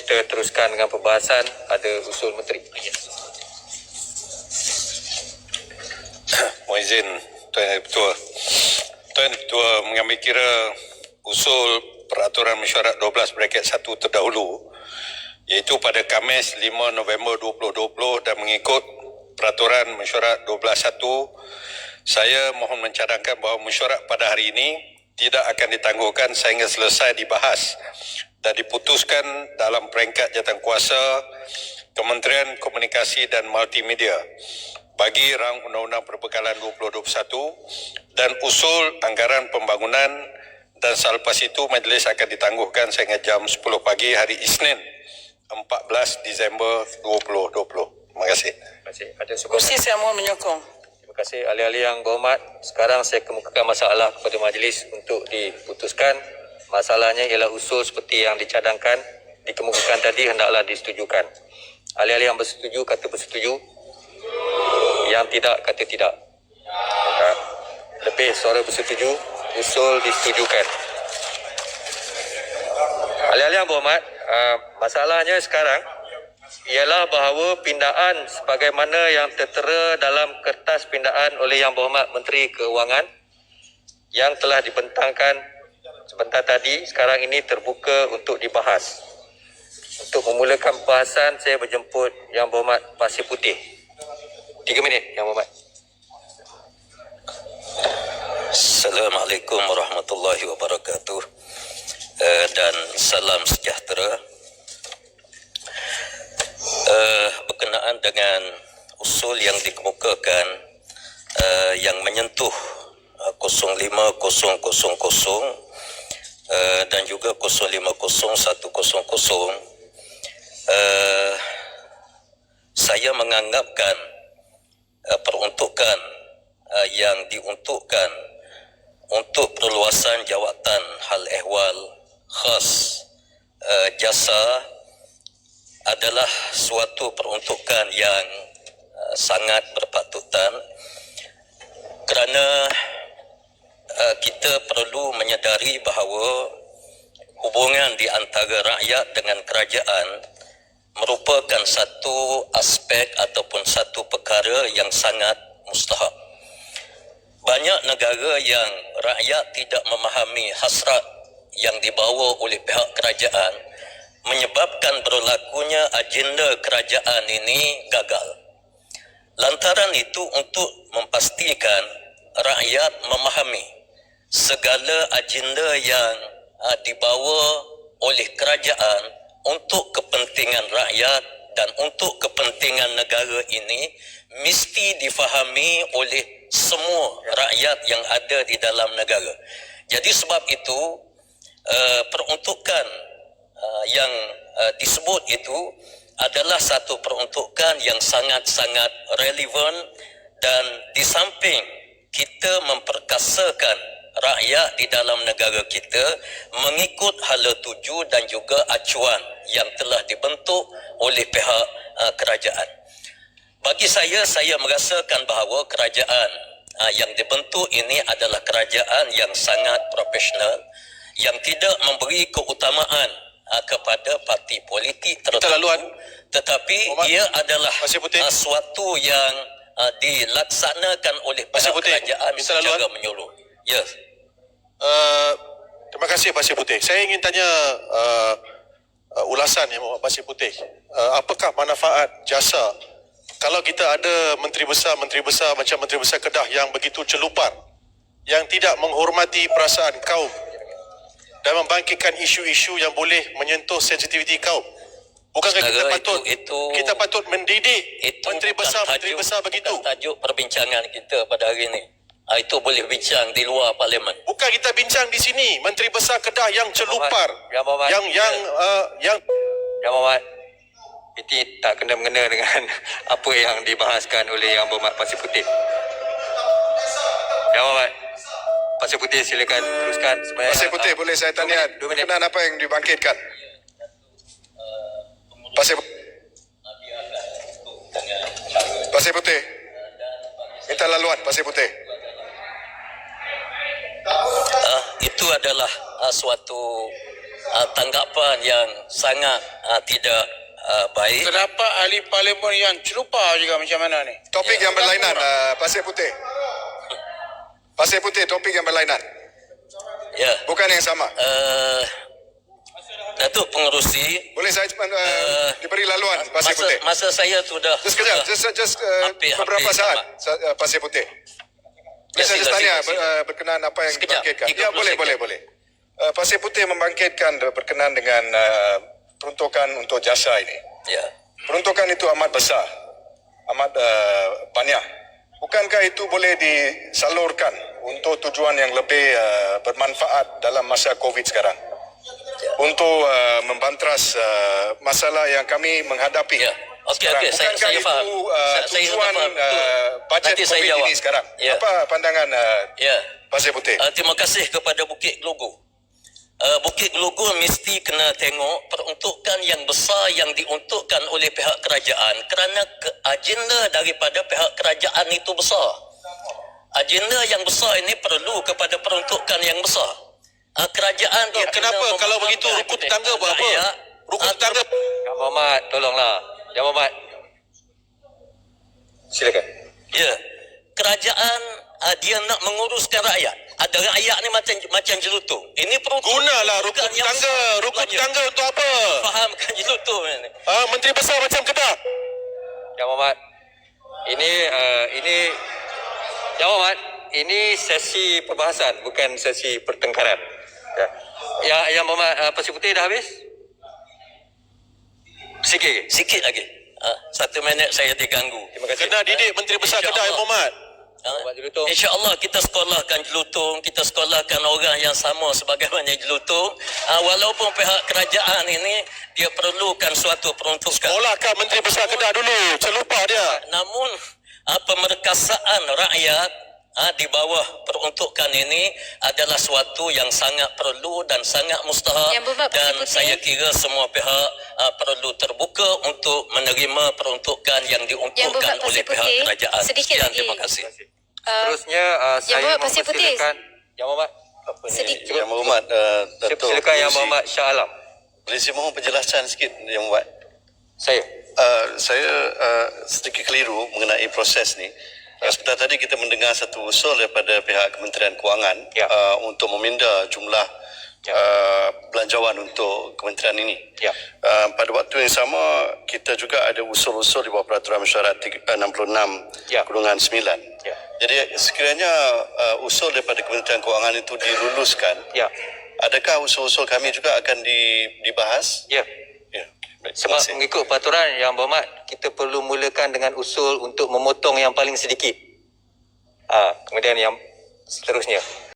kita teruskan dengan perbahasan. Ada usul menteri. Mohon izin Tuan Yang Ketua. Tuan Yang Ketua mengambil kira usul peraturan mesyuarat 12/1 terdahulu, iaitu pada Khamis 5 November 2020 dan mengikut peraturan mesyuarat 12/1, saya mohon mencadangkan bahawa mesyuarat pada hari ini tidak akan ditangguhkan sehingga selesai dibahas dan diputuskan dalam peringkat jawatankuasa Kementerian Komunikasi dan Multimedia bagi rang Undang-Undang Perbekalan 2021 dan usul anggaran pembangunan, dan selepas itu majlis akan ditangguhkan sehingga jam 10 pagi hari Isnin 14 Disember 2020. Terima kasih. Terima kasih. Ada sokongan? Kursi saya mohon menyokong. Terima kasih ahli-ahli yang berhormat. Sekarang saya kemukakan masalah kepada majlis untuk diputuskan. Masalahnya ialah usul seperti yang dicadangkan, dikemukakan tadi hendaklah disetujukan. Ahli-ahli yang bersetuju kata bersetuju. Yang tidak kata tidak. Lebih suara bersetuju, usul disetujukan. Ahli-ahli yang berhormat, masalahnya sekarang ialah bahawa pindaan sebagaimana yang tertera dalam kertas pindaan oleh Yang Berhormat Menteri Keuangan yang telah dibentangkan sebentar tadi, sekarang ini terbuka untuk dibahas. Untuk memulakan pembahasan, saya berjemput Yang Berhormat Pasir Putih. 3 minit, Yang Berhormat. Assalamualaikum warahmatullahi wabarakatuh, dan salam sejahtera. Berkenaan dengan usul yang dikemukakan yang menyentuh 05000 dan juga 050100, saya menganggapkan peruntukan yang diuntukkan untuk perluasan jawatan hal ehwal khas jasa adalah suatu peruntukan yang sangat berpatutan, kerana kita perlu menyedari bahawa hubungan di antara rakyat dengan kerajaan merupakan satu aspek ataupun satu perkara yang sangat mustahak. Banyak negara yang rakyat tidak memahami hasrat yang dibawa oleh pihak kerajaan menyebabkan berlakunya agenda kerajaan ini gagal. Lantaran itu, untuk memastikan rakyat memahami segala agenda yang dibawa oleh kerajaan untuk kepentingan rakyat dan untuk kepentingan negara ini mesti difahami oleh semua rakyat yang ada di dalam negara. Jadi sebab itu peruntukan yang disebut itu adalah satu peruntukan yang sangat-sangat relevan, dan di samping kita memperkasakan rakyat di dalam negara kita mengikut hala tuju dan juga acuan yang telah dibentuk oleh pihak kerajaan. Bagi saya merasakan bahawa kerajaan yang dibentuk ini adalah kerajaan yang sangat profesional, yang tidak memberi keutamaan kepada parti politik tertentu, tetapi ia adalah suatu yang dilaksanakan oleh pihak kerajaan secara menyeluruh. Yes. Terima kasih Pasir Putih. Saya ingin tanya ulasan Yang Berhormat Pasir Putih. Apakah manfaat jasa kalau kita ada menteri besar macam Menteri Besar Kedah yang begitu celupar, yang tidak menghormati perasaan kaum dan membangkitkan isu-isu yang boleh menyentuh sensitiviti kaum? Bukankah kita patut mendidik menteri besar begitu? Bukan tajuk perbincangan kita pada hari ini. Itu boleh bincang di luar parlimen. Bukan kita bincang di sini. Menteri Besar Kedah yang celupar, yang Berhormat, itu tak kena-mengena dengan apa yang dibahaskan oleh Yang Berhormat Pasir Putih. Yang Berhormat Pasir Putih, silakan teruskan. Pasir Putih, boleh saya tanya berkenaan apa yang dibangkitkan? Pasir Putih, minta laluan Pasir Putih. Itu adalah suatu tanggapan yang sangat tidak baik. Terdapat ahli parlimen yang celupa juga macam mana ni? Topik yang berlainan, Pasir Putih. Pasir Putih, topik yang berlainan. Ya, Bukan yang sama. Datuk Pengerusi, Boleh saya diberi laluan Pasir Putih? masa saya sudah Just kejap, just beberapa saat Pasir Putih. Ya, Saya just sila, tanya sila. berkenaan apa yang Sekejap, dibangkitkan. 30 Ya, boleh. sekejap. Pasir Putih membangkitkan berkenaan dengan peruntukan untuk jasa ini. ya, Peruntukan itu amat besar, amat banyak. Bukankah itu boleh disalurkan untuk tujuan yang lebih bermanfaat dalam masa COVID sekarang? Untuk membantras masalah yang kami menghadapi. Ya. Okey, sekarang. saya Bukankah faham. itu Saya tujuan faham. bajet Nanti saya COVID jawab. ini sekarang? Ya. Apa pandangan ya. Pasir Putih? Terima kasih kepada Bukit Gelugur. Bukit Gelugur mesti kena tengok peruntukan yang besar yang diuntukkan oleh pihak kerajaan kerana agenda daripada pihak kerajaan itu besar. Agenda yang besar ini perlu kepada peruntukan yang besar. Kerajaan dia Kenapa? kena Kalau begitu, rukun tetangga buat apa? rakyat, Rukun tetangga. Yang Berhormat, tolonglah. Yang Berhormat. Silakan. Ya, kerajaan dia nak menguruskan rakyat. Ada rakyat ni macam jelutung. Ini peruntukan. Gunalah rukun yang tetangga. besar Rukun sebenarnya. tetangga untuk apa? Fahamkan jelutung ni. Menteri besar macam Kedah. Yang Berhormat. Ini Yang Berhormat, ini sesi perbahasan, bukan sesi pertengkaran. Ya. Yang Berhormat, Pasir Putih dah habis? Sikit. Sikit lagi. 1 minit saya diganggu. Terima kasih. Kena didik Menteri besar Kedah, InsyaAllah. Muhammad. Buat jelutung. InsyaAllah kita sekolahkan jelutung, kita sekolahkan orang yang sama sebagaimana jelutung. Walaupun pihak kerajaan ini dia perlukan suatu peruntukan. Sekolahkan Menteri besar Kedah dulu. Celupa dia. Namun pemerkasaan rakyat di bawah peruntukan ini adalah suatu yang sangat perlu dan sangat mustahak, Yang Berhormat, dan Pasir Putih. saya kira semua pihak perlu terbuka untuk menerima peruntukan yang diuntukkan Berhormat, oleh Pasir pihak Putih. kerajaan. Sedikit Sekian, lagi. terima kasih. Terusnya saya Berhormat, Pasir Putih. mempersilakan Yang Berhormat. Sedikit. Yang Berhormat, Datuk Silakan Yang Pengerusi. Berhormat Shah Alam. Boleh saya mohon penjelasan sikit Yang Berhormat? Saya. Saya sedikit keliru mengenai proses ni. Sebentar tadi kita mendengar satu usul daripada pihak Kementerian Kewangan Ya. untuk meminda jumlah belanjawan untuk kementerian ini. Ya. Pada waktu yang sama kita juga ada usul-usul di bawah Peraturan Mesyuarat 66/9. Ya. Jadi sekiranya usul daripada Kementerian Kewangan itu diluluskan, Ya. adakah usul-usul kami juga akan dibahas? Ya. Ya. Baik, terima Sebab kasih. mengikut peraturan Yang Berhormat, kita perlu mulakan dengan usul untuk memotong yang paling sedikit. Kemudian yang seterusnya.